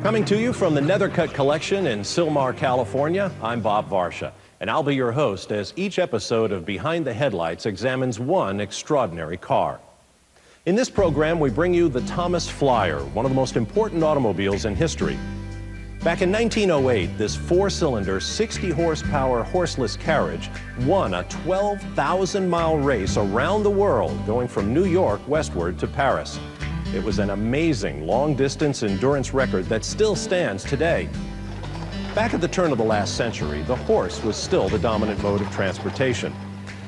Coming to you from the Nethercutt Collection in Sylmar, California, I'm Bob Varsha, and I'll be your host as each episode of Behind the Headlights examines one extraordinary car. In this program, we bring you the Thomas Flyer, one of the most important automobiles in history. Back in 1908, this four-cylinder, 60-horsepower horseless carriage won a 12,000-mile race around the world, going from New York westward to Paris. It was an amazing long-distance endurance record that still stands today. Back at the turn of the last century, the horse was still the dominant mode of transportation.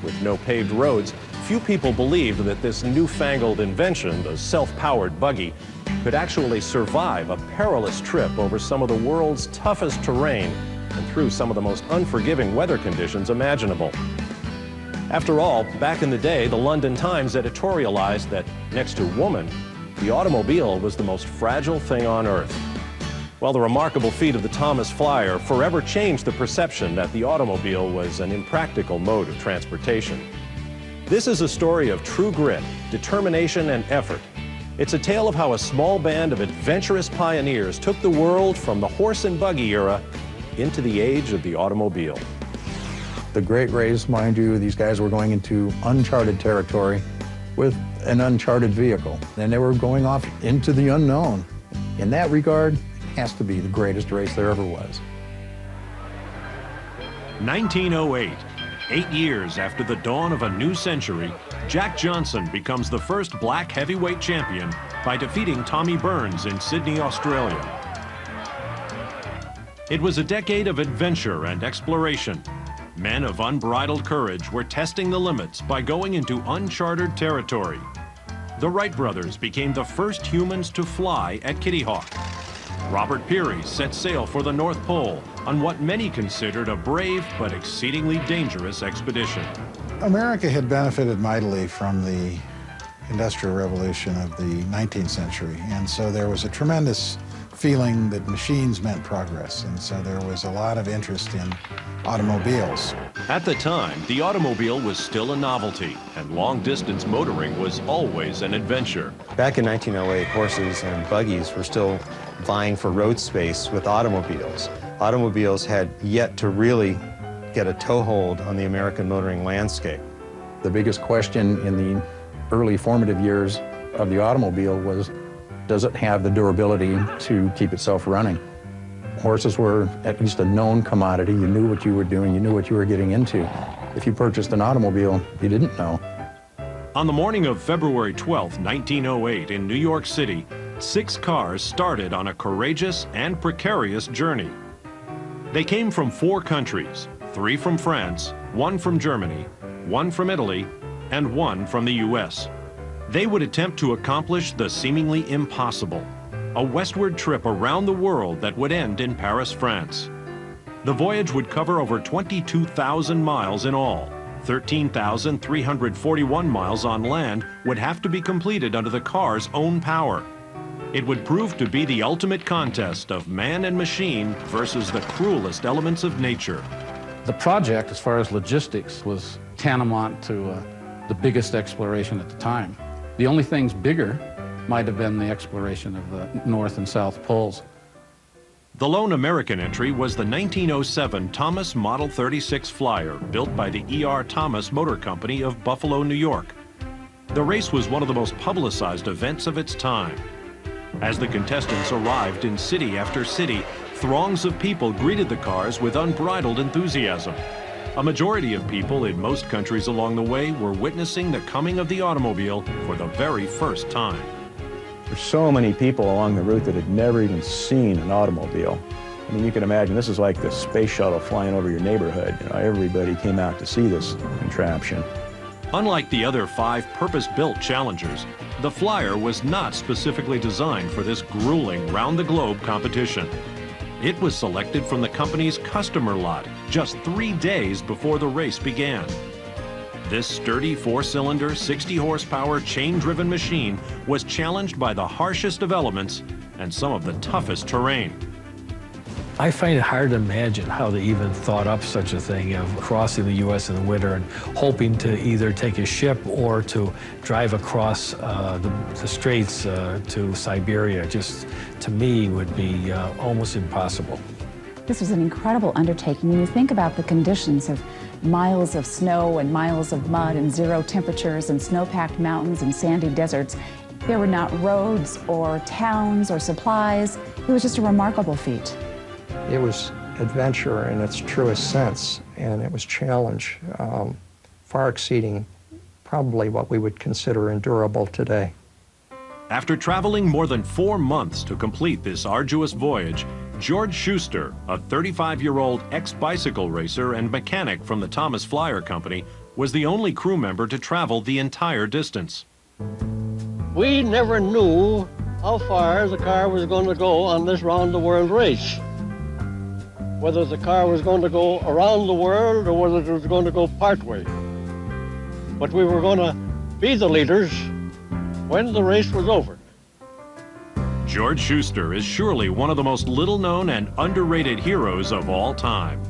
With no paved roads, few people believed that this newfangled invention, the self-powered buggy, could actually survive a perilous trip over some of the world's toughest terrain and through some of the most unforgiving weather conditions imaginable. After all, back in the day, the London Times editorialized that next to woman, the automobile was the most fragile thing on earth. Well, the remarkable feat of the Thomas Flyer forever changed the perception that the automobile was an impractical mode of transportation. This is a story of true grit, determination, and effort. It's a tale of how a small band of adventurous pioneers took the world from the horse and buggy era into the age of the automobile. The great race, mind you, these guys were going into uncharted territory with an uncharted vehicle, and they were going off into the unknown. In that regard, it has to be the greatest race there ever was. 1908, 8 years after the dawn of a new century, Jack Johnson becomes the first black heavyweight champion by defeating Tommy Burns in Sydney, Australia. It was a decade of adventure and exploration. Men of unbridled courage were testing the limits by going into uncharted territory. The Wright brothers became the first humans to fly at Kitty Hawk. Robert Peary set sail for the North Pole on what many considered a brave but exceedingly dangerous expedition. America had benefited mightily from the Industrial Revolution of the 19th century, and so there was a tremendous feeling that machines meant progress, and so there was a lot of interest in automobiles. At the time, the automobile was still a novelty, and long-distance motoring was always an adventure. Back in 1908, horses and buggies were still vying for road space with automobiles. Automobiles had yet to really get a toehold on the American motoring landscape. The biggest question in the early formative years of the automobile was, does it have the durability to keep itself running? Horses were at least a known commodity. You knew what you were doing, you knew what you were getting into. If you purchased an automobile, you didn't know. On the morning of February 12, 1908, in New York City, 6 cars started on a courageous and precarious journey. They came from 4 countries, 3 from France, 1 from Germany, 1 from Italy, and 1 from the US. They would attempt to accomplish the seemingly impossible, a westward trip around the world that would end in Paris, France. The voyage would cover over 22,000 miles in all. 13,341 miles on land would have to be completed under the car's own power. It would prove to be the ultimate contest of man and machine versus the cruelest elements of nature. The project, as far as logistics, was tantamount to the biggest exploration at the time. The only things bigger might have been the exploration of the North and South Poles. The lone American entry was the 1907 Thomas Model 36 Flyer, built by the E.R. Thomas Motor Company of Buffalo, New York. The race was one of the most publicized events of its time. As the contestants arrived in city after city, throngs of people greeted the cars with unbridled enthusiasm. A majority of people in most countries along the way were witnessing the coming of the automobile for the very first time. There's so many people along the route that had never even seen an automobile. I mean, you can imagine this is like the space shuttle flying over your neighborhood. You know, everybody came out to see this contraption. Unlike the other 5 purpose-built Challengers, the Flyer was not specifically designed for this grueling round-the-globe competition. It was selected from the company's customer lot just 3 days before the race began. This sturdy 4-cylinder, 60-horsepower, chain-driven machine was challenged by the harshest of elements and some of the toughest terrain. I find it hard to imagine how they even thought up such a thing of crossing the U.S. in the winter and hoping to either take a ship or to drive across the straits to Siberia. Just, to me, would be almost impossible. This was an incredible undertaking. When you think about the conditions of miles of snow and miles of mud and 0 temperatures and snow-packed mountains and sandy deserts, there were not roads or towns or supplies. It was just a remarkable feat. It was adventure in its truest sense, and it was challenge, far exceeding probably what we would consider endurable today. After traveling more than 4 months to complete this arduous voyage, George Schuster, a 35-year-old ex-bicycle racer and mechanic from the Thomas Flyer Company, was the only crew member to travel the entire distance. We never knew how far the car was going to go on this round-the-world race. Whether the car was going to go around the world or whether it was going to go partway. But we were going to be the leaders when the race was over. George Schuster is surely one of the most little-known and underrated heroes of all time.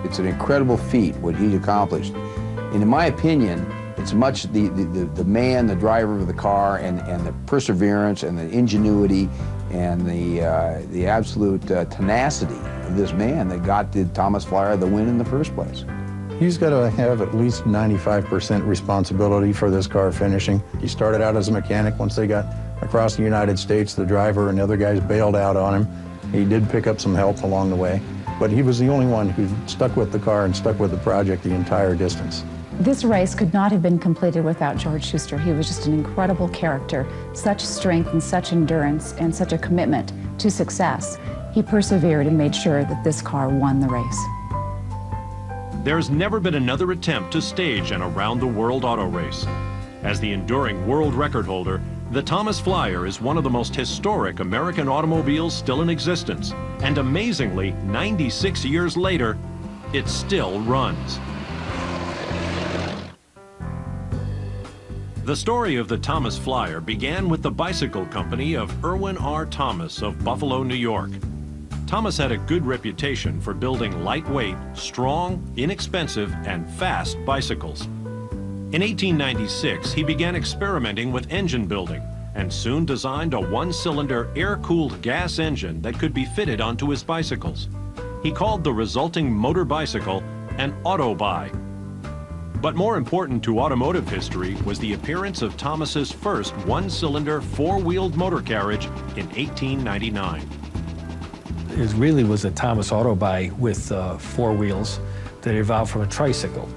It's an incredible feat what he accomplished. And in my opinion, it's much the man, the driver of the car, and the perseverance and the ingenuity and the absolute tenacity of this man that got the Thomas Flyer the win in the first place. He's got to have at least 95% responsibility for this car finishing. He started out as a mechanic. Once they got across the United States, the driver and the other guys bailed out on him. He did pick up some help along the way, but he was the only one who stuck with the car and stuck with the project the entire distance. This race could not have been completed without George Schuster. He was just an incredible character, such strength and such endurance and such a commitment to success. He persevered and made sure that this car won the race. There's never been another attempt to stage an around-the-world auto race. As the enduring world record holder, the Thomas Flyer is one of the most historic American automobiles still in existence, and amazingly, 96 years later, it still runs. The story of the Thomas Flyer began with the bicycle company of Irwin R. Thomas of Buffalo, New York. Thomas had a good reputation for building lightweight, strong, inexpensive, and fast bicycles. In 1896, he began experimenting with engine building and soon designed a one-cylinder air-cooled gas engine that could be fitted onto his bicycles. He called the resulting motor bicycle an Autobi. But more important to automotive history was the appearance of Thomas's first one-cylinder four-wheeled motor carriage in 1899. It really was a Thomas Autobi with 4 wheels that evolved from a tricycle.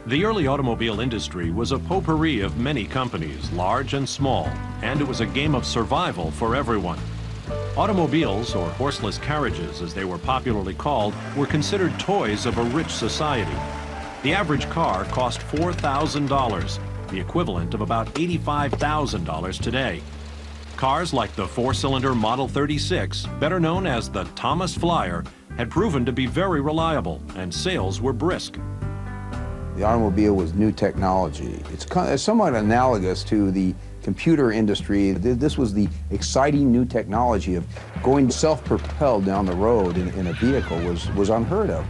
The early automobile industry was a potpourri of many companies, large and small, and it was a game of survival for everyone. Automobiles, or horseless carriages as they were popularly called, were considered toys of a rich society. The average car cost $4,000, the equivalent of about $85,000 today. Cars like the 4-cylinder Model 36, better known as the Thomas Flyer, had proven to be very reliable, and sales were brisk. The automobile was new technology. It's somewhat analogous to the computer industry. This was the exciting new technology of going self-propelled down the road in a vehicle was unheard of.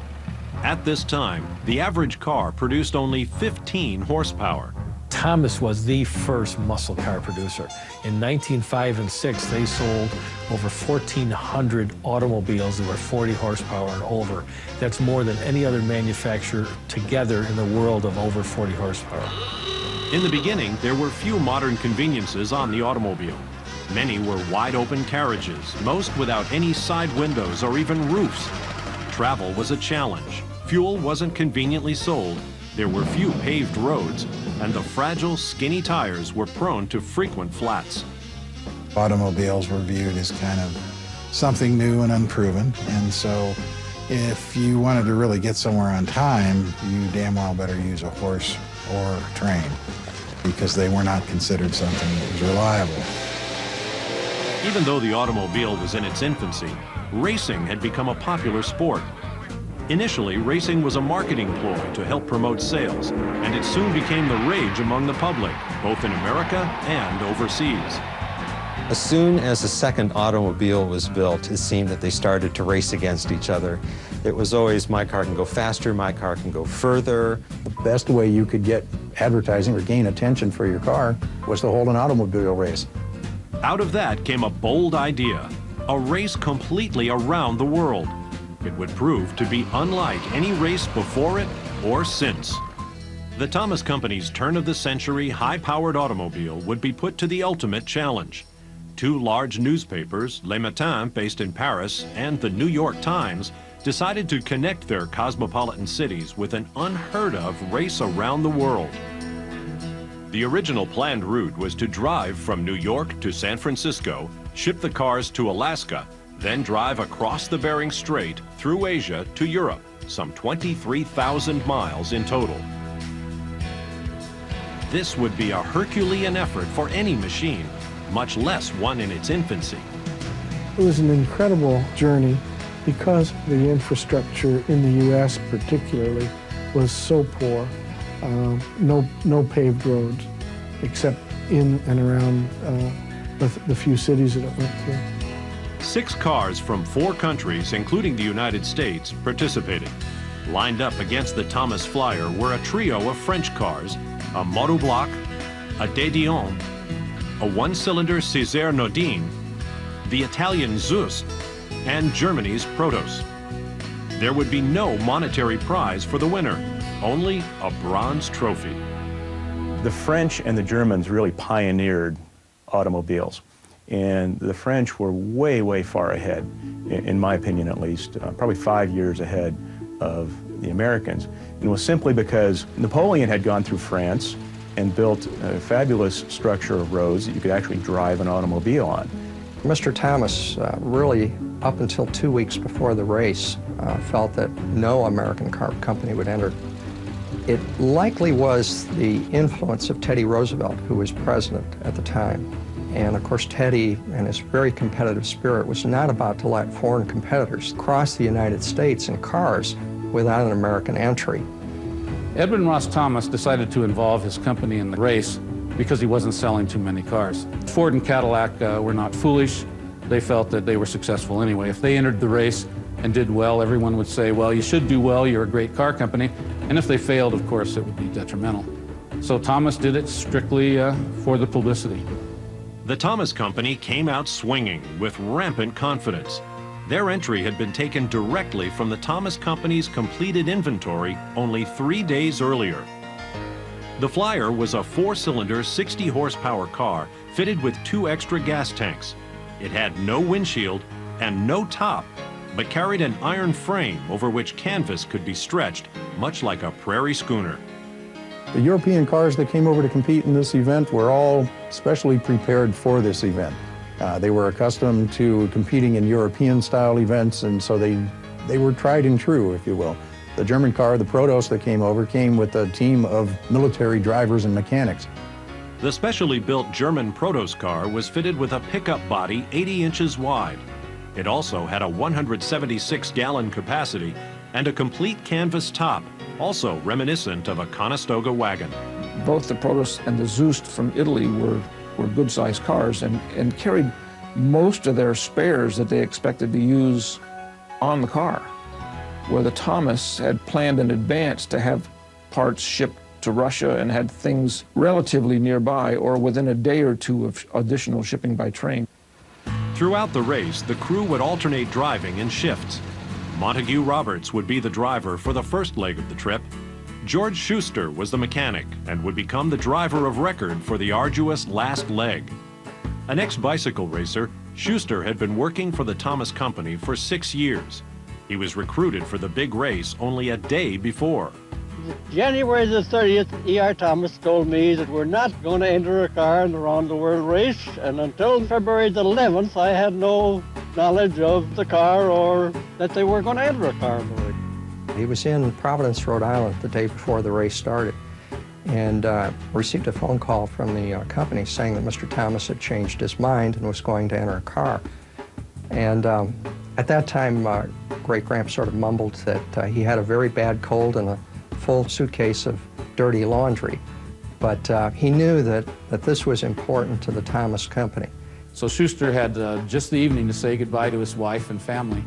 At this time, the average car produced only 15 horsepower. Thomas was the first muscle car producer. In 1905 and 6, they sold over 1,400 automobiles that were 40 horsepower and over. That's more than any other manufacturer together in the world of over 40 horsepower. In the beginning, there were few modern conveniences on the automobile. Many were wide-open carriages, most without any side windows or even roofs. Travel was a challenge. Fuel wasn't conveniently sold. There were few paved roads, and the fragile, skinny tires were prone to frequent flats. Automobiles were viewed as kind of something new and unproven, and so if you wanted to really get somewhere on time, you damn well better use a horse or a train, because they were not considered something that was reliable. Even though the automobile was in its infancy, racing had become a popular sport. Initially, racing was a marketing ploy to help promote sales, and it soon became the rage among the public, both in America and overseas. As soon as the second automobile was built, it seemed that they started to race against each other. It was always, my car can go faster, my car can go further. The best way you could get advertising or gain attention for your car was to hold an automobile race. Out of that came a bold idea, a race completely around the world. It would prove to be unlike any race before it or since. The Thomas Company's turn-of-the-century high-powered automobile would be put to the ultimate challenge. Two large newspapers, Le Matin, based in Paris, and the New York Times, decided to connect their cosmopolitan cities with an unheard-of race around the world. The original planned route was to drive from New York to San Francisco, ship the cars to Alaska, then drive across the Bering Strait through Asia to Europe, some 23,000 miles in total. This would be a Herculean effort for any machine, much less one in its infancy. It was an incredible journey because the infrastructure in the U.S. particularly was so poor. No paved roads except in and around the few cities that it went through. 6 cars from 4 countries, including the United States, participated. Lined up against the Thomas Flyer were a trio of French cars, a Monobloc, a De Dion, a one-cylinder Césaire Nodine, the Italian Zust, and Germany's Protos. There would be no monetary prize for the winner, only a bronze trophy. The French and the Germans really pioneered automobiles. And the French were way, way far ahead, in my opinion at least, probably 5 years ahead of the Americans. And it was simply because Napoleon had gone through France and built a fabulous structure of roads that you could actually drive an automobile on. Mr. Thomas really, up until 2 weeks before the race, felt that no American car company would enter. It likely was the influence of Teddy Roosevelt, who was president at the time. And of course, Teddy and his very competitive spirit was not about to let foreign competitors cross the United States in cars without an American entry. Edwin Ross Thomas decided to involve his company in the race because he wasn't selling too many cars. Ford and Cadillac were not foolish. They felt that they were successful anyway. If they entered the race and did well, everyone would say, well, you should do well, you're a great car company. And if they failed, of course, it would be detrimental. So Thomas did it strictly for the publicity. The Thomas Company came out swinging with rampant confidence. Their entry had been taken directly from the Thomas Company's completed inventory only 3 days earlier. The Flyer was a 4-cylinder, 60-horsepower car fitted with 2 extra gas tanks. It had no windshield and no top, but carried an iron frame over which canvas could be stretched, much like a prairie schooner. The European cars that came over to compete in this event were all specially prepared for this event. They were accustomed to competing in European-style events, and so they were tried and true, if you will. The German car, the Protos that came over, came with a team of military drivers and mechanics. The specially built German Protos car was fitted with a pickup body 80 inches wide. It also had a 176-gallon capacity and a complete canvas top, also reminiscent of a Conestoga wagon. Both the Protos and the Zust from Italy were good-sized cars and carried most of their spares that they expected to use on the car, where the Thomas had planned in advance to have parts shipped to Russia and had things relatively nearby or within a day or two of additional shipping by train. Throughout the race, the crew would alternate driving in shifts. Montague Roberts would be the driver for the first leg of the trip. George Schuster was the mechanic and would become the driver of record for the arduous last leg. An ex-bicycle racer, Schuster had been working for the Thomas Company for 6 years. He was recruited for the big race only a day before. January the 30th, E.R. Thomas told me that we're not going to enter a car in the round the world race, and until February the 11th, I had no knowledge of the car or that they were going to enter a car in the race. He was in Providence, Rhode Island the day before the race started and received a phone call from the company saying that Mr. Thomas had changed his mind and was going to enter a car. And at that time, Great Gramp sort of mumbled that he had a very bad cold and a full suitcase of dirty laundry. But he knew that this was important to the Thomas Company. So Schuster had just the evening to say goodbye to his wife and family.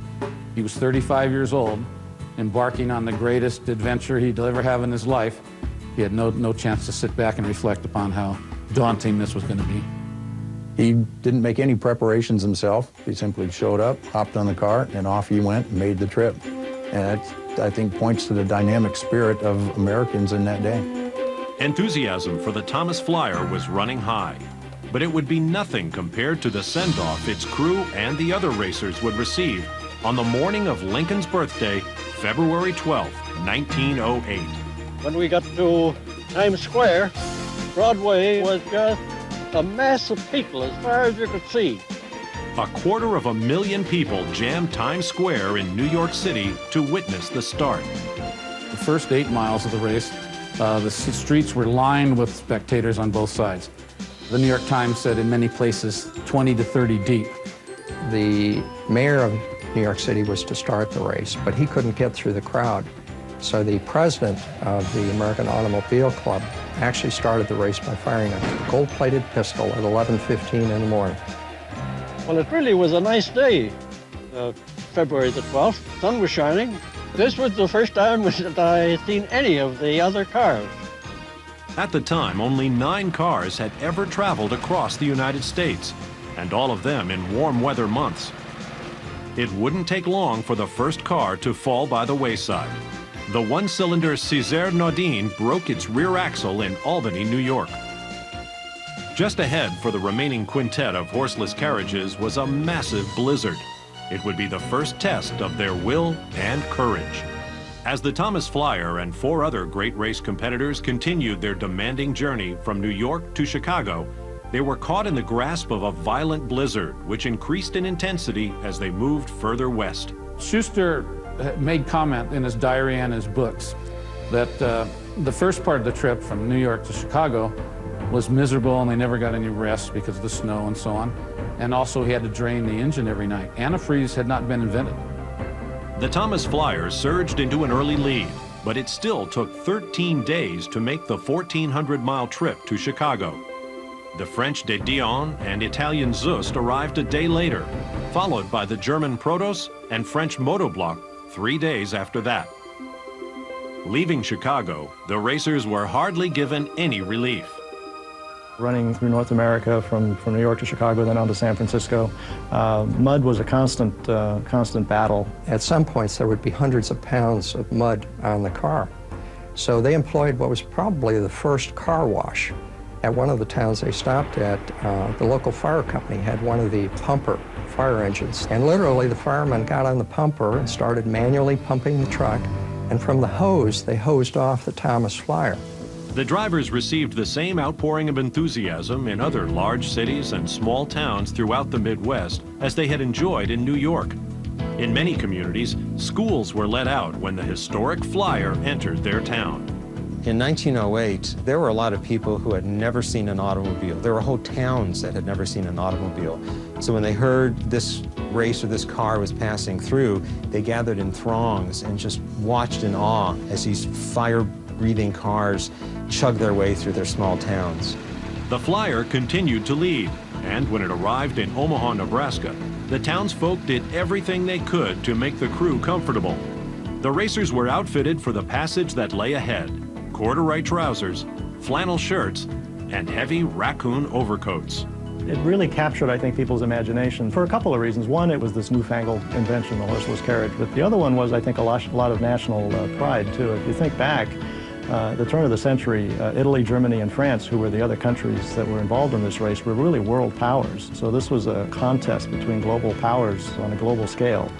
He was 35 years old, embarking on the greatest adventure he'd ever have in his life. He had no chance to sit back and reflect upon how daunting this was going to be. He didn't make any preparations himself. He simply showed up, hopped on the car, and off he went and made the trip. And that, I think, points to the dynamic spirit of Americans in that day. Enthusiasm for the Thomas Flyer was running high, but it would be nothing compared to the send-off its crew and the other racers would receive on the morning of Lincoln's birthday, February 12, 1908. When we got to Times Square, Broadway was just a mass of people as far as you could see. 250,000 people jammed Times Square in New York City to witness the start. The first 8 miles of the race, the streets were lined with spectators on both sides. The New York Times said in many places 20 to 30 deep. The mayor of New York City was to start the race, but he couldn't get through the crowd. So the president of the American Automobile Club actually started the race by firing a gold-plated pistol at 11:15 in the morning. Well, it really was a nice day, February the 12th. The sun was shining. This was the first time that I had seen any of the other cars. At the time, only 9 cars had ever traveled across the United States, and all of them in warm weather months. It wouldn't take long for the first car to fall by the wayside. The one-cylinder César Naudin broke its rear axle in Albany, New York. Just ahead for the remaining quintet of horseless carriages was a massive blizzard. It would be the first test of their will and courage. As the Thomas Flyer and 4 other great race competitors continued their demanding journey from New York to Chicago, they were caught in the grasp of a violent blizzard, which increased in intensity as they moved further west. Schuster made comment in his diary and his books that the first part of the trip from New York to Chicago was miserable and they never got any rest because of the snow and so on. And also he had to drain the engine every night. Antifreeze had not been invented. The Thomas Flyer surged into an early lead, but it still took 13 days to make the 1,400-mile trip to Chicago. The French De Dion and Italian Zust arrived a day later, followed by the German Protos and French Motobloc 3 days after that. Leaving Chicago, the racers were hardly given any relief. Running through North America from New York to Chicago, then on to San Francisco, mud was a constant battle. At some points, there would be hundreds of pounds of mud on the car. So they employed what was probably the first car wash. At one of the towns they stopped at, the local fire company had one of the pumper fire engines. And literally, the firemen got on the pumper and started manually pumping the truck. And from the hose, they hosed off the Thomas Flyer. The drivers received the same outpouring of enthusiasm in other large cities and small towns throughout the Midwest as they had enjoyed in New York. In many communities, schools were let out when the historic Flyer entered their town. In 1908, there were a lot of people who had never seen an automobile. There were whole towns that had never seen an automobile. So when they heard this race or this car was passing through, they gathered in throngs and just watched in awe as these fire-breathing cars chugged their way through their small towns. The Flyer continued to lead, and when it arrived in Omaha, Nebraska, the townsfolk did everything they could to make the crew comfortable. The racers were outfitted for the passage that lay ahead: corduroy trousers, flannel shirts, and heavy raccoon overcoats. It really captured, I think, people's imagination for a couple of reasons. One, it was this newfangled invention, the horseless carriage. But the other one was, I think, a lot of national pride, too. If you think back, the turn of the century, Italy, Germany, and France, who were the other countries that were involved in this race, were really world powers. So this was a contest between global powers on a global scale.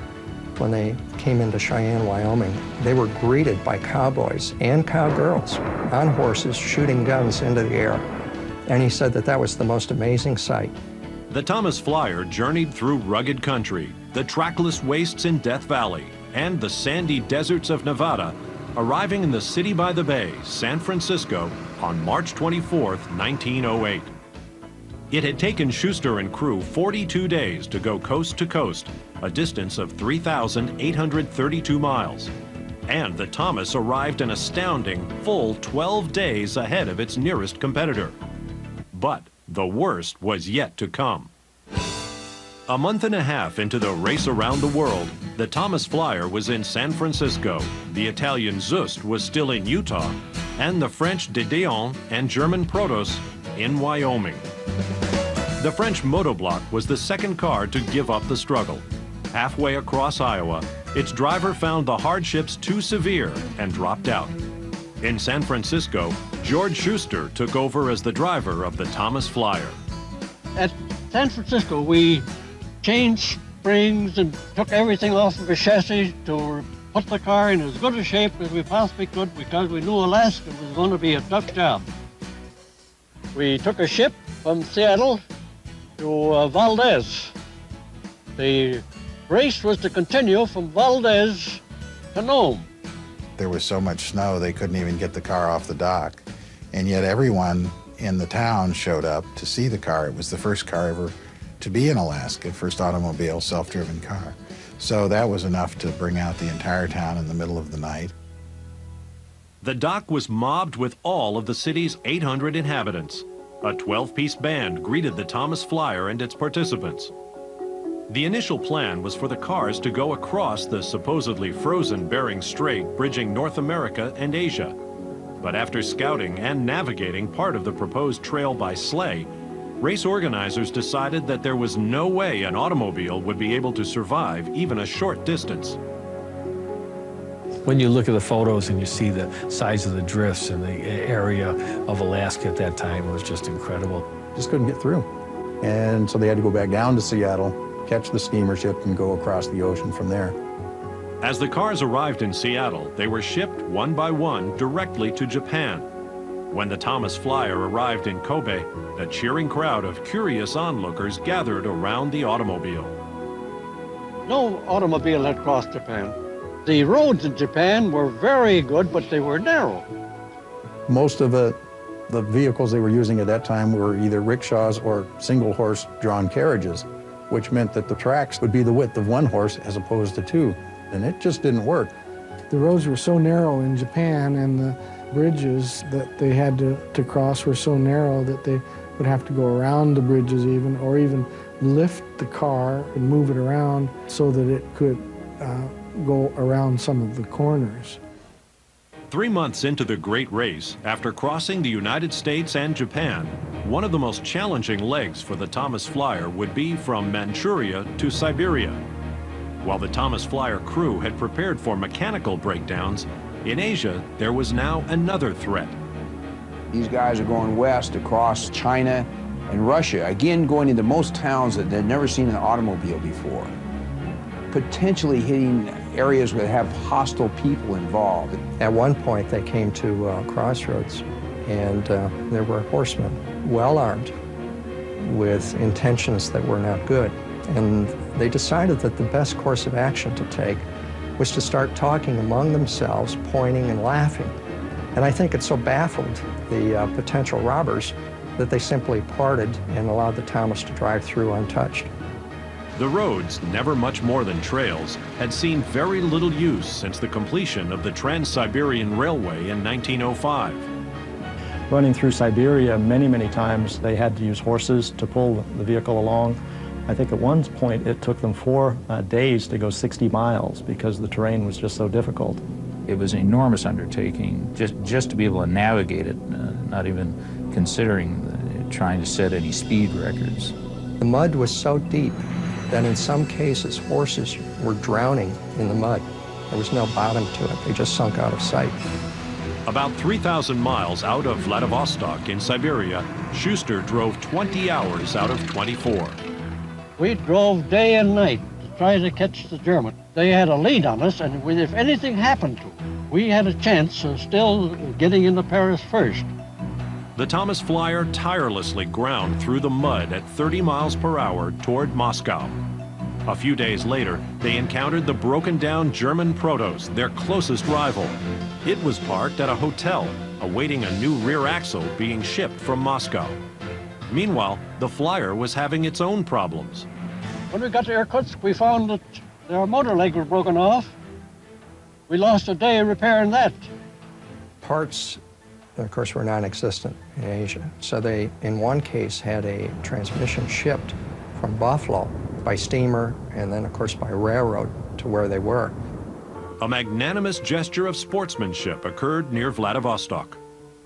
When they came into Cheyenne, Wyoming, they were greeted by cowboys and cowgirls on horses shooting guns into the air. And he said that that was the most amazing sight. The Thomas Flyer journeyed through rugged country, the trackless wastes in Death Valley, and the sandy deserts of Nevada, arriving in the city by the bay, San Francisco, on March 24, 1908. It had taken Schuster and crew 42 days to go coast to coast, a distance of 3,832 miles. And the Thomas arrived an astounding full 12 days ahead of its nearest competitor. But the worst was yet to come. A month and a half into the race around the world, the Thomas Flyer was in San Francisco, the Italian Zust was still in Utah, and the French De Dion and German Protos in Wyoming. The French Motobloc was the second car to give up the struggle. Halfway across Iowa, its driver found the hardships too severe and dropped out. In San Francisco, George Schuster took over as the driver of the Thomas Flyer. At San Francisco, we changed springs and took everything off of the chassis to put the car in as good a shape as we possibly could because we knew Alaska was going to be a tough job. We took a ship from Seattle to Valdez. The race was to continue from Valdez to Nome. There was so much snow they couldn't even get the car off the dock. And yet everyone in the town showed up to see the car. It was the first car ever to be in Alaska, first automobile, self-driven car. So that was enough to bring out the entire town in the middle of the night. The dock was mobbed with all of the city's 800 inhabitants. A 12-piece band greeted the Thomas Flyer and its participants. The initial plan was for the cars to go across the supposedly frozen Bering Strait, bridging North America and Asia. But after scouting and navigating part of the proposed trail by sleigh, race organizers decided that there was no way an automobile would be able to survive even a short distance. When you look at the photos and you see the size of the drifts in the area of Alaska at that time, it was just incredible. Just couldn't get through. And so they had to go back down to Seattle, catch the steamer ship, and go across the ocean from there. As the cars arrived in Seattle, they were shipped one by one directly to Japan. When the Thomas Flyer arrived in Kobe, a cheering crowd of curious onlookers gathered around the automobile. No automobile had crossed Japan. The roads in Japan were very good, but they were narrow. Most of the vehicles they were using at that time were either rickshaws or single-horse drawn carriages, which meant that the tracks would be the width of one horse as opposed to two, and it just didn't work. The roads were so narrow in Japan, and the bridges that they had to cross were so narrow that they would have to go around the bridges or even lift the car and move it around so that it could go around some of the corners. 3 months into the Great Race, after crossing the United States and Japan, one of the most challenging legs for the Thomas Flyer would be from Manchuria to Siberia. While the Thomas Flyer crew had prepared for mechanical breakdowns, in Asia there was now another threat. These guys are going west across China and Russia, again going into most towns that they'd never seen an automobile before, potentially hitting areas that have hostile people involved. At one point, they came to crossroads, and there were horsemen, well armed, with intentions that were not good. And they decided that the best course of action to take was to start talking among themselves, pointing and laughing. And I think it so baffled the potential robbers that they simply parted and allowed the Thomas to drive through untouched. The roads, never much more than trails, had seen very little use since the completion of the Trans-Siberian Railway in 1905. Running through Siberia many times, they had to use horses to pull the vehicle along. I think at one point it took them 4 days to go 60 miles because the terrain was just so difficult. It was an enormous undertaking just to be able to navigate it, not even considering trying to set any speed records. The mud was so deep that in some cases horses were drowning in the mud. There was no bottom to it. They just sunk out of sight. About 3,000 miles out of Vladivostok in Siberia, Schuster drove 20 hours out of 24. We drove day and night to try to catch the German. They had a lead on us, and if anything happened to them, we had a chance of still getting into Paris first. The Thomas Flyer tirelessly ground through the mud at 30 miles per hour toward Moscow. A few days later, they encountered the broken-down German Protos, their closest rival. It was parked at a hotel, awaiting a new rear axle being shipped from Moscow. Meanwhile, the Flyer was having its own problems. When we got to Irkutsk, we found that their motor leg was broken off. We lost a day repairing that. Parts, of course, were non-existent in Asia. So they, in one case, had a transmission shipped from Buffalo by steamer, and then, of course, by railroad to where they were. A magnanimous gesture of sportsmanship occurred near Vladivostok.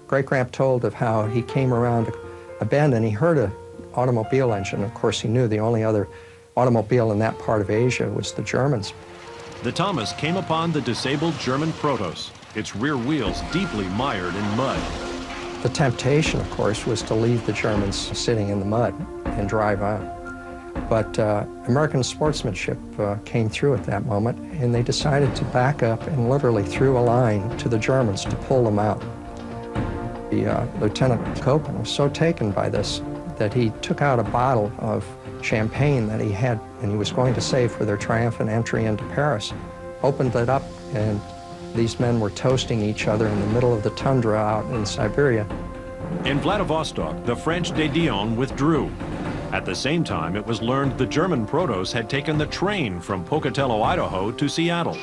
Great Grant told of how he came around a bend and he heard an automobile engine. Of course, he knew the only other automobile in that part of Asia was the Germans. The Thomas came upon the disabled German Protos, its rear wheels deeply mired in mud. The temptation, of course, was to leave the Germans sitting in the mud and drive on. But American sportsmanship came through at that moment, and they decided to back up and literally threw a line to the Germans to pull them out. The Lieutenant Copeland was so taken by this that he took out a bottle of champagne that he had and he was going to save for their triumphant entry into Paris, opened it up, and these men were toasting each other in the middle of the tundra out in Siberia. In Vladivostok, the French de Dion withdrew. At the same time, it was learned the German Protos had taken the train from Pocatello, Idaho to Seattle.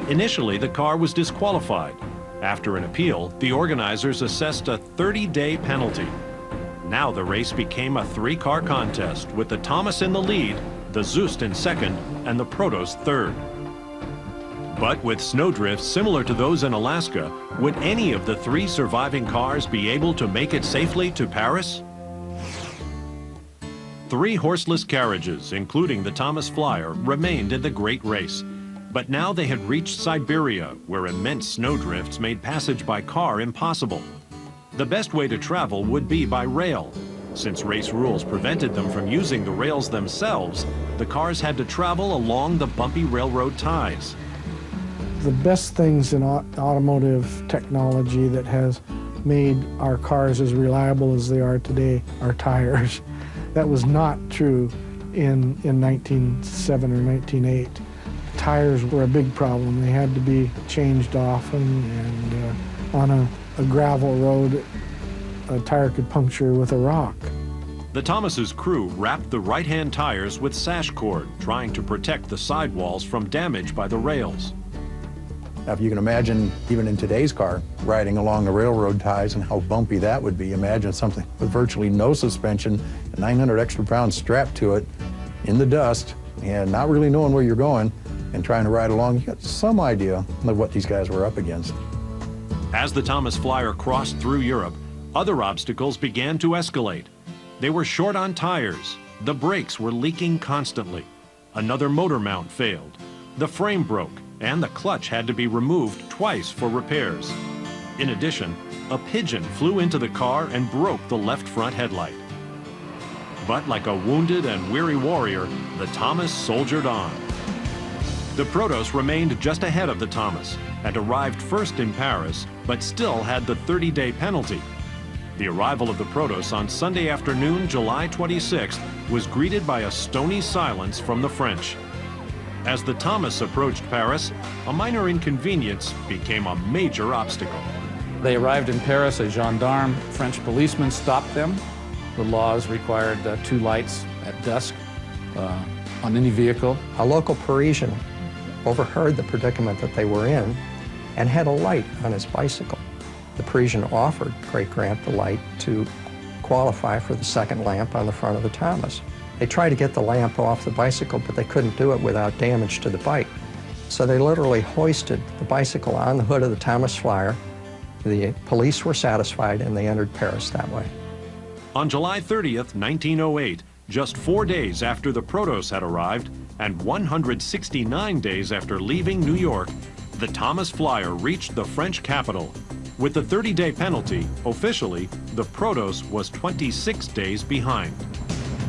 Initially, the car was disqualified. After an appeal, the organizers assessed a 30-day penalty. Now the race became a 3-car contest, with the Thomas in the lead, the Zust in second, and the Protos third. But with snowdrifts similar to those in Alaska, would any of the 3 surviving cars be able to make it safely to Paris? 3 horseless carriages, including the Thomas Flyer, remained in the Great Race. But now they had reached Siberia, where immense snowdrifts made passage by car impossible. The best way to travel would be by rail. Since race rules prevented them from using the rails themselves, the cars had to travel along the bumpy railroad ties. The best things in automotive technology that has made our cars as reliable as they are today are tires. That was not true in 1907 or 1908. Tires were a big problem. They had to be changed often, and on a gravel road, a tire could puncture with a rock. The Thomas's crew wrapped the right-hand tires with sash cord, trying to protect the sidewalls from damage by the rails. Now, if you can imagine, even in today's car, riding along the railroad ties and how bumpy that would be, imagine something with virtually no suspension, 900 extra pounds strapped to it, in the dust, and not really knowing where you're going, and trying to ride along. You got some idea of what these guys were up against. As the Thomas Flyer crossed through Europe, other obstacles began to escalate. They were short on tires. The brakes were leaking constantly. Another motor mount failed. The frame broke, and the clutch had to be removed twice for repairs. In addition, a pigeon flew into the car and broke the left front headlight. But like a wounded and weary warrior, the Thomas soldiered on. The Protos remained just ahead of the Thomas and arrived first in Paris, but still had the 30-day penalty. The arrival of the Protos on Sunday afternoon, July 26th, was greeted by a stony silence from the French. As the Thomas approached Paris, a minor inconvenience became a major obstacle. They arrived in Paris. A gendarme, French policeman stopped them. The laws required 2 lights at dusk on any vehicle. A local Parisian overheard the predicament that they were in and had a light on his bicycle. The Parisian offered Great Grant the light to qualify for the second lamp on the front of the Thomas. They tried to get the lamp off the bicycle, but they couldn't do it without damage to the bike. So they literally hoisted the bicycle on the hood of the Thomas Flyer. The police were satisfied, and they entered Paris that way. On July 30th, 1908, just 4 days after the Protos had arrived, and 169 days after leaving New York, the Thomas Flyer reached the French capital. With the 30-day penalty, officially, the Protos was 26 days behind.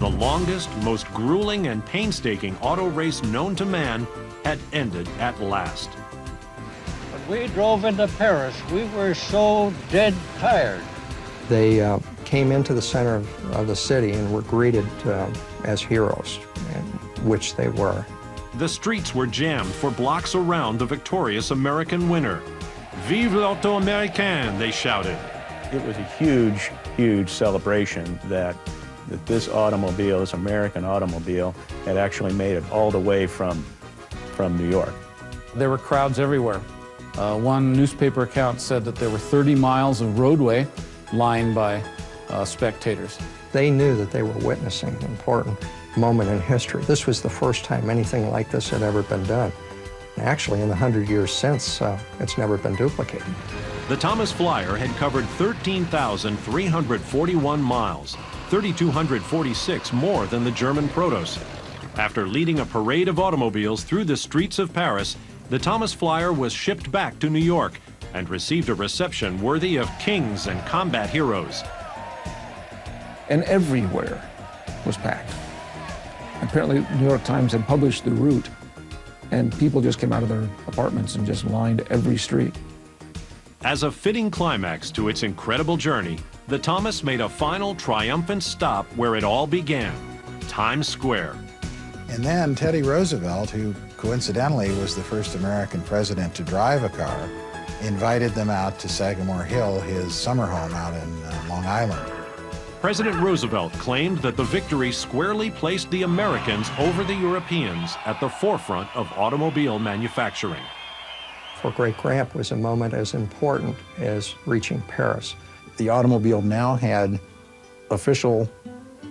The longest, most grueling and painstaking auto race known to man had ended at last. When we drove into Paris, we were so dead tired. They came into the center of the city and were greeted as heroes, which they were. The streets were jammed for blocks around the victorious American winner. Vive l'auto américain, they shouted. It was a huge, huge celebration that this automobile, this American automobile, had actually made it all the way from New York. There were crowds everywhere. One newspaper account said that there were 30 miles of roadway lined by spectators. They knew that they were witnessing important moment in history. This was the first time anything like this had ever been done. Actually, in the 100 years since, it's never been duplicated. The Thomas Flyer had covered 13,341 miles, 3,246 more than the German Protos. After leading a parade of automobiles through the streets of Paris, the Thomas Flyer was shipped back to New York and received a reception worthy of kings and combat heroes. And everywhere was packed. Apparently, the New York Times had published the route, and people just came out of their apartments and just lined every street. As a fitting climax to its incredible journey, the Thomas made a final triumphant stop where it all began, Times Square. And then Teddy Roosevelt, who coincidentally was the first American president to drive a car, invited them out to Sagamore Hill, his summer home out in Long Island. President Roosevelt claimed that the victory squarely placed the Americans over the Europeans at the forefront of automobile manufacturing. For Great Gramp was a moment as important as reaching Paris. The automobile now had official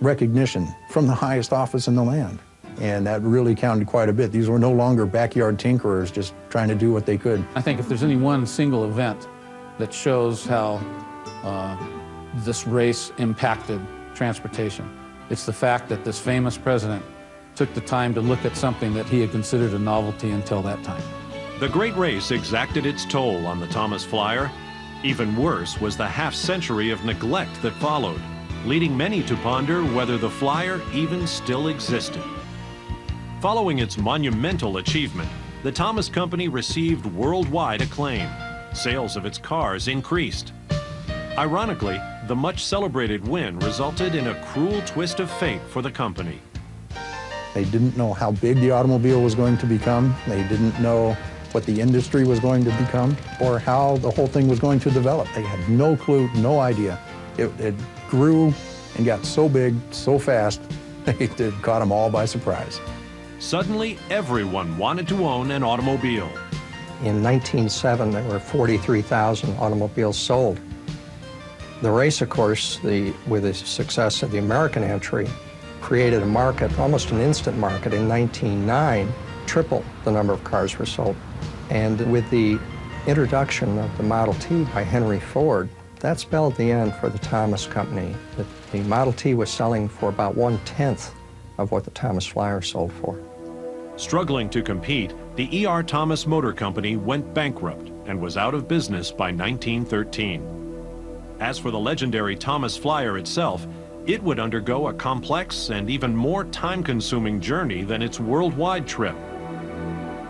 recognition from the highest office in the land. And that really counted quite a bit. These were no longer backyard tinkerers just trying to do what they could. I think if there's any one single event that shows how this race impacted transportation, it's the fact that this famous president took the time to look at something that he had considered a novelty until that time. The great race exacted its toll on the Thomas Flyer. Even worse was the half-century of neglect that followed, leading many to ponder whether the Flyer even still existed. Following its monumental achievement, the Thomas Company received worldwide acclaim. Sales of its cars increased. Ironically, the much celebrated win resulted in a cruel twist of fate for the company. They didn't know how big the automobile was going to become. They didn't know what the industry was going to become or how the whole thing was going to develop. They had no clue, no idea. It grew and got so big, so fast, it caught them all by surprise. Suddenly, everyone wanted to own an automobile. In 1907, there were 43,000 automobiles sold. The race, of course, with the success of the American entry, created a market, almost an instant market. In 1909, triple the number of cars were sold. And with the introduction of the Model T by Henry Ford, that spelled the end for the Thomas Company. The Model T was selling for about 1/10 of what the Thomas Flyer sold for. Struggling to compete, the E.R. Thomas Motor Company went bankrupt and was out of business by 1913. As for the legendary Thomas Flyer itself, it would undergo a complex and even more time-consuming journey than its worldwide trip.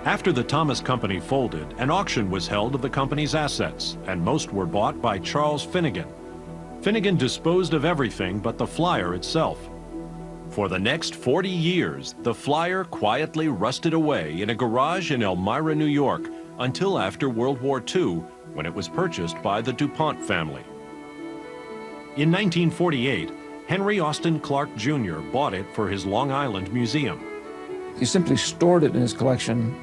After the Thomas Company folded, an auction was held of the company's assets, and most were bought by Charles Finnegan. Finnegan disposed of everything but the Flyer itself. For the next 40 years, the Flyer quietly rusted away in a garage in Elmira, New York, until after World War II, when it was purchased by the DuPont family. In 1948, Henry Austin Clark Jr. bought it for his Long Island museum. He simply stored it in his collection,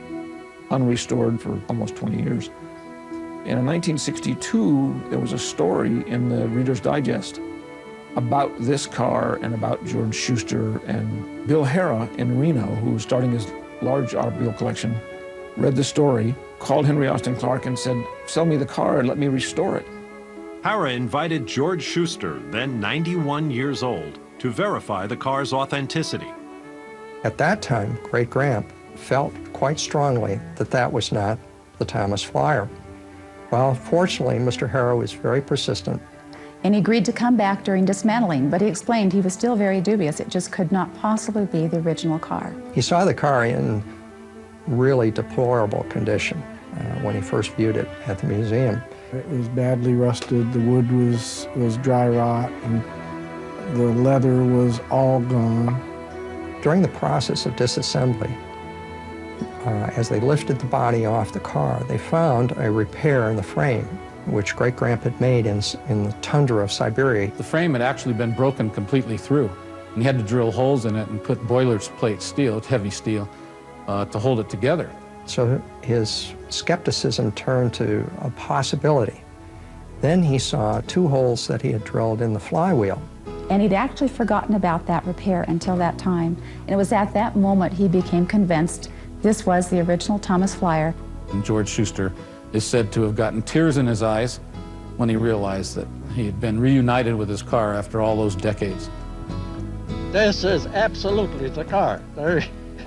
unrestored, for almost 20 years. And in 1962, there was a story in the Reader's Digest about this car and about George Schuster, and Bill Harrah in Reno, who was starting his large automobile collection, read the story, called Henry Austin Clark and said, "Sell me the car and let me restore it." Harrah invited George Schuster, then 91 years old, to verify the car's authenticity. At that time, Great Gramp felt quite strongly that that was not the Thomas Flyer. Well, fortunately, Mr. Harrah was very persistent. And he agreed to come back during dismantling, but he explained he was still very dubious. It just could not possibly be the original car. He saw the car in really deplorable condition when he first viewed it at the museum. It was badly rusted, the wood was dry rot, and the leather was all gone. During the process of disassembly, as they lifted the body off the car, they found a repair in the frame, which Great Gramp had made in the tundra of Siberia. The frame had actually been broken completely through, and he had to drill holes in it and put boilerplate steel, heavy steel, to hold it together. So his skepticism turned to a possibility. Then he saw two holes that he had drilled in the flywheel, And he'd actually forgotten about that repair until that time. And it was at that moment he became convinced this was the original Thomas Flyer. And George Schuster is said to have gotten tears in his eyes when he realized that he had been reunited with his car after all those decades. This is absolutely the car. There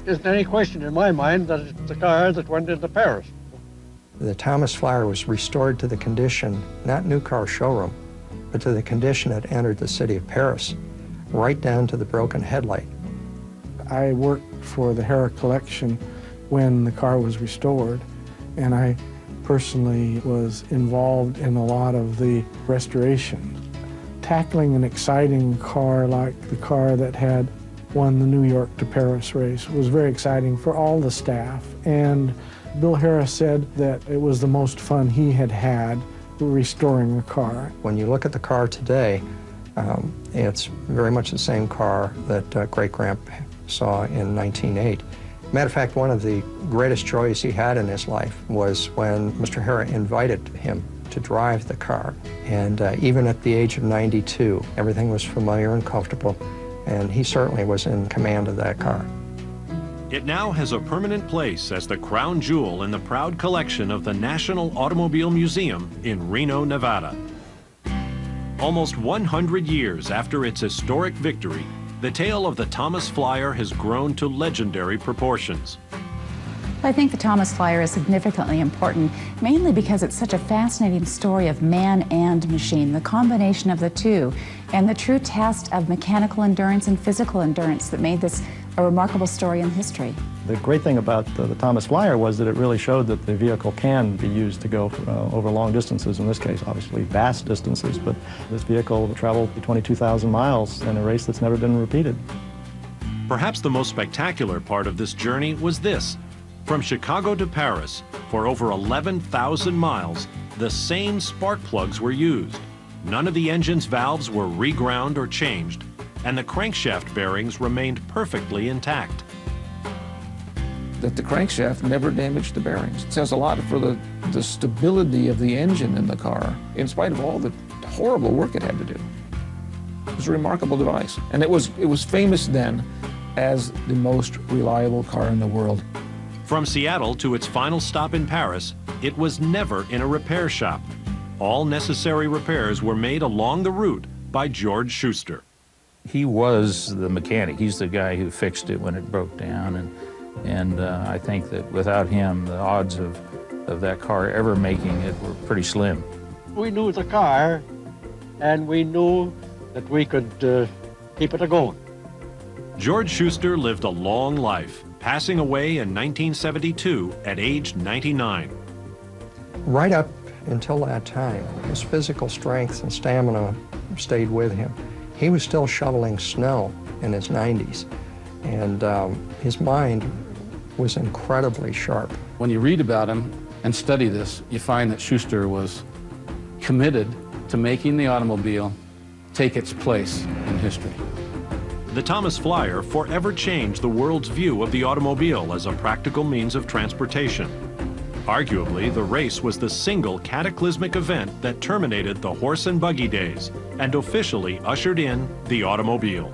isn't any question in my mind that it's the car that went into Paris. The Thomas Flyer was restored to the condition, not new car showroom, but to the condition it entered the city of Paris, right down to the broken headlight. I worked for the Hera collection when the car was restored, and I personally was involved in a lot of the restoration. Tackling an exciting car like the car that had won the New York to Paris race was very exciting for all the staff, and Bill Hera said that it was the most fun he had had restoring a car. When you look at the car today, it's very much the same car that Great Grant saw in 1908. Matter of fact, one of the greatest joys he had in his life was when Mr. Hera invited him to drive the car. And even at the age of 92, everything was familiar and comfortable, and he certainly was in command of that car. It now has a permanent place as the crown jewel in the proud collection of the National Automobile Museum in Reno, Nevada. Almost 100 years after its historic victory, the tale of the Thomas Flyer has grown to legendary proportions. I think the Thomas Flyer is significantly important, mainly because it's such a fascinating story of man and machine, the combination of the two, and the true test of mechanical endurance and physical endurance that made this a remarkable story in history. The great thing about the Thomas Flyer was that it really showed that the vehicle can be used to go over long distances, in this case, obviously vast distances, but this vehicle traveled 22,000 miles in a race that's never been repeated. Perhaps the most spectacular part of this journey was this. From Chicago to Paris, for over 11,000 miles, the same spark plugs were used. None of the engine's valves were reground or changed, and the crankshaft bearings remained perfectly intact. That the crankshaft never damaged the bearings. It says a lot for the stability of the engine in the car, in spite of all the horrible work it had to do. It was a remarkable device, and it was famous then as the most reliable car in the world. From Seattle to its final stop in Paris, it was never in a repair shop. All necessary repairs were made along the route by George Schuster. He was the mechanic. He's the guy who fixed it when it broke down, and I think that without him, the odds of that car ever making it were pretty slim. We knew the car, and we knew that we could keep it a-going. George Schuster lived a long life, passing away in 1972 at age 99. Right up until that time, his physical strength and stamina stayed with him. He was still shoveling snow in his 90s, and his mind was incredibly sharp. When you read about him and study this, you find that Schuster was committed to making the automobile take its place in history. The Thomas Flyer forever changed the world's view of the automobile as a practical means of transportation. Arguably, the race was the single cataclysmic event that terminated the horse and buggy days and officially ushered in the automobile.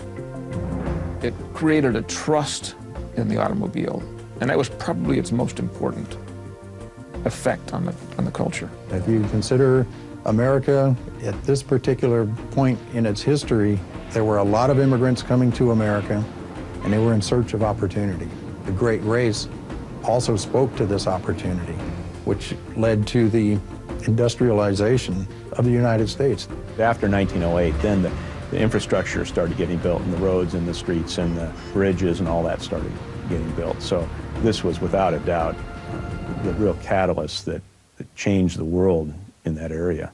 It created a trust in the automobile, and that was probably its most important effect on the culture. If you consider America at this particular point in its history, there were a lot of immigrants coming to America, and they were in search of opportunity. The Great Race also spoke to this opportunity, which led to the industrialization of the United States. After 1908, then the infrastructure started getting built, and the roads and the streets and the bridges and all that started getting built. So this was without a doubt the real catalyst that changed the world in that area.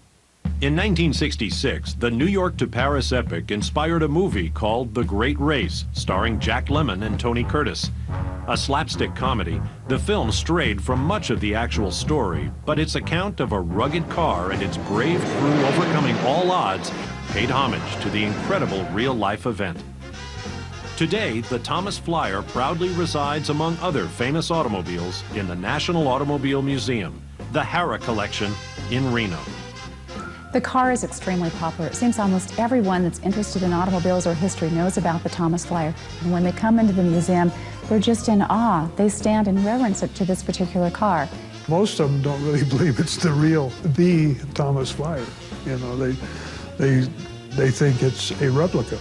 In 1966, the New York to Paris epic inspired a movie called The Great Race, starring Jack Lemmon and Tony Curtis. A slapstick comedy, the film strayed from much of the actual story, but its account of a rugged car and its brave crew overcoming all odds paid homage to the incredible real-life event. Today, the Thomas Flyer proudly resides among other famous automobiles in the National Automobile Museum, the Hera Collection in Reno. The car is extremely popular. It seems almost everyone that's interested in automobiles or history knows about the Thomas Flyer. And when they come into the museum, they're just in awe. They stand in reverence to this particular car. Most of them don't really believe it's the Thomas Flyer. You know, they think it's a replica.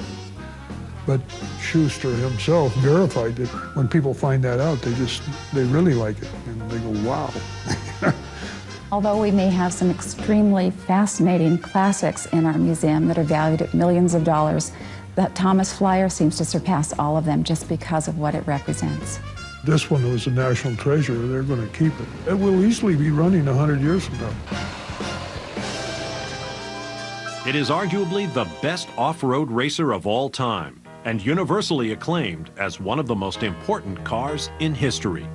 But Schuster himself verified that when people find that out, they really like it. And they go, wow. Although we may have some extremely fascinating classics in our museum that are valued at millions of dollars, that Thomas Flyer seems to surpass all of them just because of what it represents. This one was a national treasure. They're going to keep it. It will easily be running 100 years from now. It is arguably the best off-road racer of all time and universally acclaimed as one of the most important cars in history.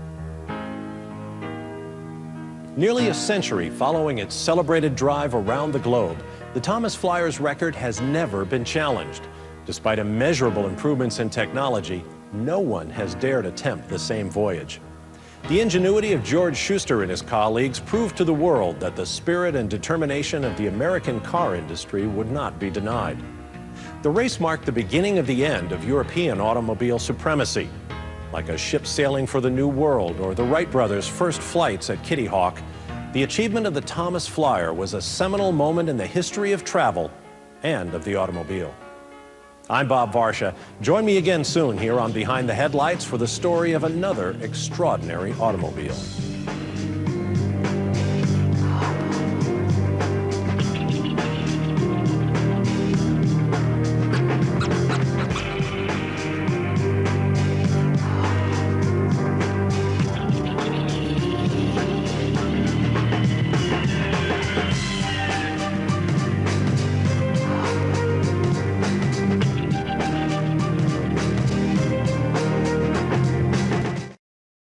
Nearly a century following its celebrated drive around the globe, the Thomas Flyer's record has never been challenged. Despite immeasurable improvements in technology, no one has dared attempt the same voyage. The ingenuity of George Schuster and his colleagues proved to the world that the spirit and determination of the American car industry would not be denied. The race marked the beginning of the end of European automobile supremacy. Like a ship sailing for the New World or the Wright brothers' first flights at Kitty Hawk, the achievement of the Thomas Flyer was a seminal moment in the history of travel and of the automobile. I'm Bob Varsha. Join me again soon here on Behind the Headlights for the story of another extraordinary automobile.